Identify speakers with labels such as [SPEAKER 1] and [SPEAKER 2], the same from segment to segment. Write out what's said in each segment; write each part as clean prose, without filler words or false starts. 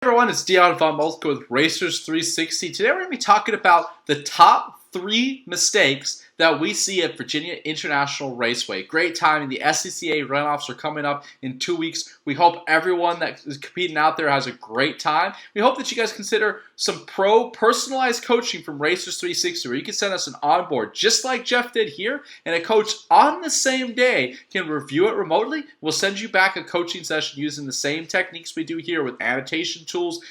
[SPEAKER 1] Everyone, it's Dion von Moltke with Racers 360. Today we're going to be talking about the top 3 mistakes that we see at Virginia International Raceway. Great timing. The SCCA runoffs are coming up in 2 weeks. We hope everyone that is competing out there has a great time. We hope that you guys consider some personalized coaching from Racers 360, where you can send us an onboard just like Jeff did here, and a coach on the same day can review it remotely. We'll send you back a coaching session using the same techniques we do here with annotation tools,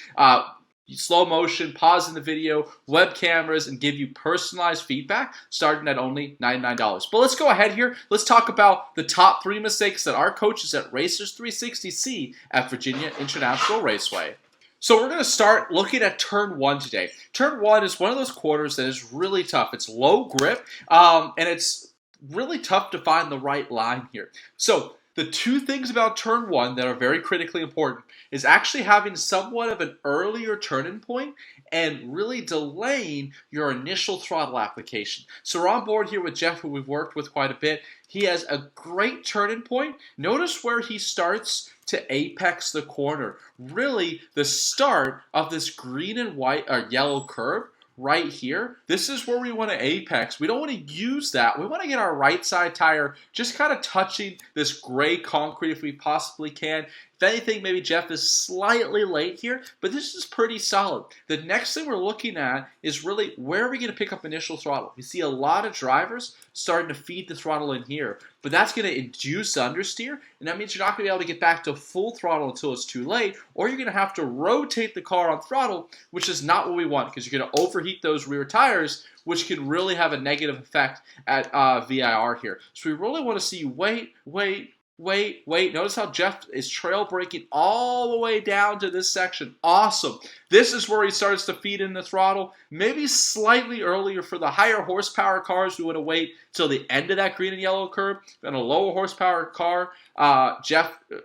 [SPEAKER 1] slow motion, pausing the video, web cameras, and give you personalized feedback starting at only $99. But let's go ahead here. Let's talk about the top 3 mistakes that our coaches at Racers 360 see at Virginia International Raceway. So we're going to start looking at turn 1 today. Turn 1 is one of those corners that is really tough. It's low grip, and it's really tough to find the right line here. So the 2 things about turn 1 that are very critically important is actually having somewhat of an earlier turn-in point and really delaying your initial throttle application. So we're on board here with Jeff, who we've worked with quite a bit. He has a great turn-in point. Notice where he starts to apex the corner. Really, the start of this green and white or yellow curve right here, this is where we want to apex. We don't want to use that. We want to get our right side tire just kind of touching this gray concrete if we possibly can. If anything, maybe Jeff is slightly late here, but this is pretty solid. The next thing we're looking at is really where are we going to pick up initial throttle? We see a lot of drivers starting to feed the throttle in here, but that's going to induce understeer, and that means you're not going to be able to get back to full throttle until it's too late, or you're going to have to rotate the car on throttle, which is not what we want because you're going to overheat those rear tires, which can really have a negative effect at VIR here. So we really want to see wait. Notice how Jeff is trail braking all the way down to this section. Awesome. This is where he starts to feed in the throttle. Maybe slightly earlier for the higher horsepower cars. We want to wait till the end of that green and yellow curve. And a lower horsepower car,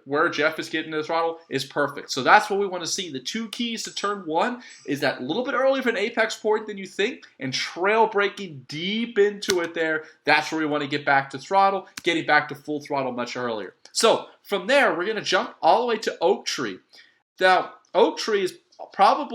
[SPEAKER 1] where Jeff is getting to the throttle is perfect. So that's what we want to see. The 2 keys to turn 1 is that a little bit earlier of an apex point than you think, and trail braking deep into it there. That's where we want to get back to throttle, getting back to full throttle much earlier. So from there, we're going to jump all the way to Oak Tree. Now, Oak Tree and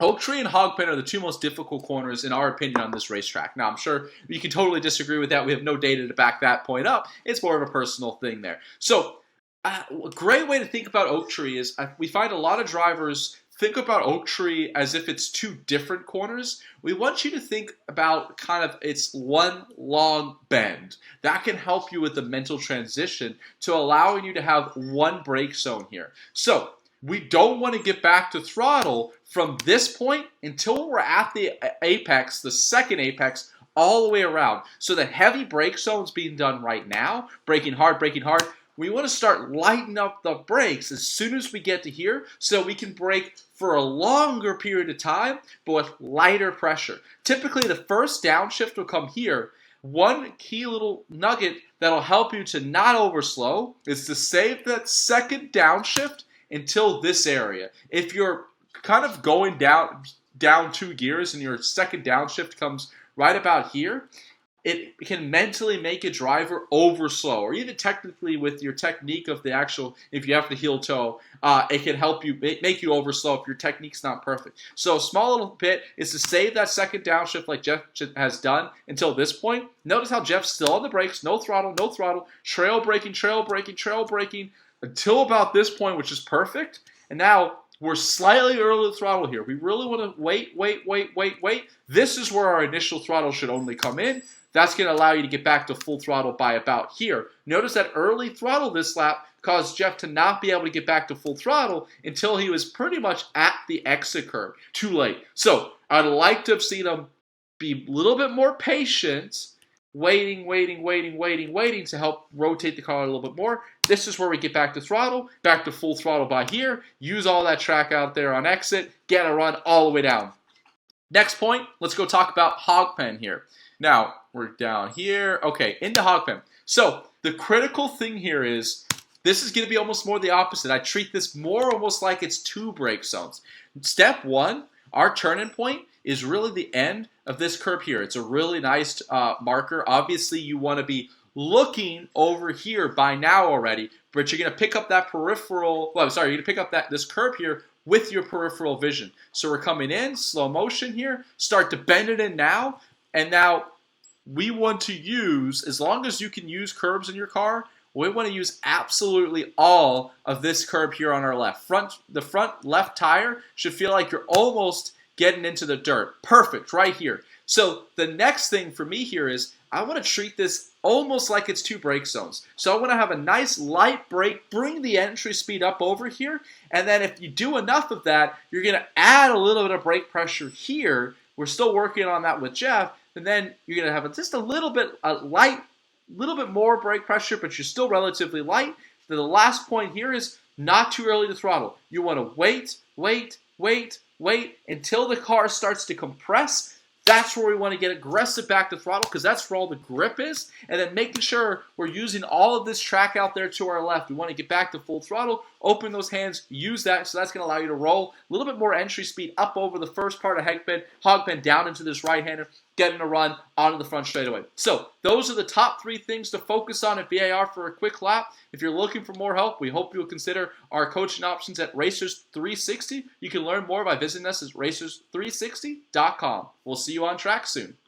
[SPEAKER 1] Hogpen are the 2 most difficult corners, in our opinion, on this racetrack. Now, I'm sure you can totally disagree with that. We have no data to back that point up. It's more of a personal thing there. So a great way to think about Oak Tree is we find a lot of drivers think about Oak Tree as if it's 2 different corners. We want you to think about kind of it's one long bend. That can help you with the mental transition to allowing you to have one brake zone here. So we don't want to get back to throttle from this point until we're at the apex, the second apex, all the way around. So the heavy brake zone is being done right now, braking hard. We want to start lightening up the brakes as soon as we get to here so we can brake for a longer period of time, but with lighter pressure. Typically, the first downshift will come here. One key little nugget that'll help you to not overslow is to save that second downshift until this area. If you're kind of going down 2 gears and your second downshift comes right about here, it can mentally make a driver overslow, or even technically with your technique of the actual, if you have the heel toe, it can help you make you overslow if your technique's not perfect. So a small little bit is to save that second downshift like Jeff has done until this point. Notice how Jeff's still on the brakes, no throttle, trail braking until about this point, which is perfect. And now we're slightly early to throttle here. We really want to wait. This is where our initial throttle should only come in. That's going to allow you to get back to full throttle by about here. Notice that early throttle this lap caused Jeff to not be able to get back to full throttle until he was pretty much at the exit curve. Too late. So I'd like to have seen him be a little bit more patient, waiting to help rotate the car a little bit more. This is where we get back to throttle, back to full throttle by here, use all that track out there on exit, get a run all the way down. Next point, let's go talk about Hogpen here. Now, we're down here. Okay, into Hogpen. So, the critical thing here is, this is going to be almost more the opposite. I treat this more almost like it's 2 brake zones. Step 1, our turn-in point is really the end of this curve here. It's a really nice marker. Obviously, you want to be looking over here by now already, but you're going to pick up that peripheral, well, I'm sorry, you're going to pick up this curve here with your peripheral vision. So we're coming in, slow motion here, start to bend it in now, and now we want to use, as long as you can use curbs in your car, we want to use absolutely all of this curb here on our left. The front left tire should feel like you're almost getting into the dirt. Perfect, right here. So the next thing for me here is I want to treat this almost like it's 2 brake zones. So I want to have a nice light brake, bring the entry speed up over here, and then if you do enough of that, you're going to add a little bit of brake pressure here. We're still working on that with Jeff, and then you're going to have just a little bit more brake pressure, but you're still relatively light. So the last point here is not too early to throttle. You want to wait until the car starts to compress. That's where we want to get aggressive back to throttle because that's where all the grip is. And then making sure we're using all of this track out there to our left. We want to get back to full throttle, open those hands, use that. So that's going to allow you to roll a little bit more entry speed up over the first part of hog pen down into this right-hander, getting a run onto the front straightaway. So those are the top 3 things to focus on at VAR for a quick lap. If you're looking for more help, we hope you'll consider our coaching options at Racers 360. You can learn more by visiting us at racers360.com. We'll see you on track soon.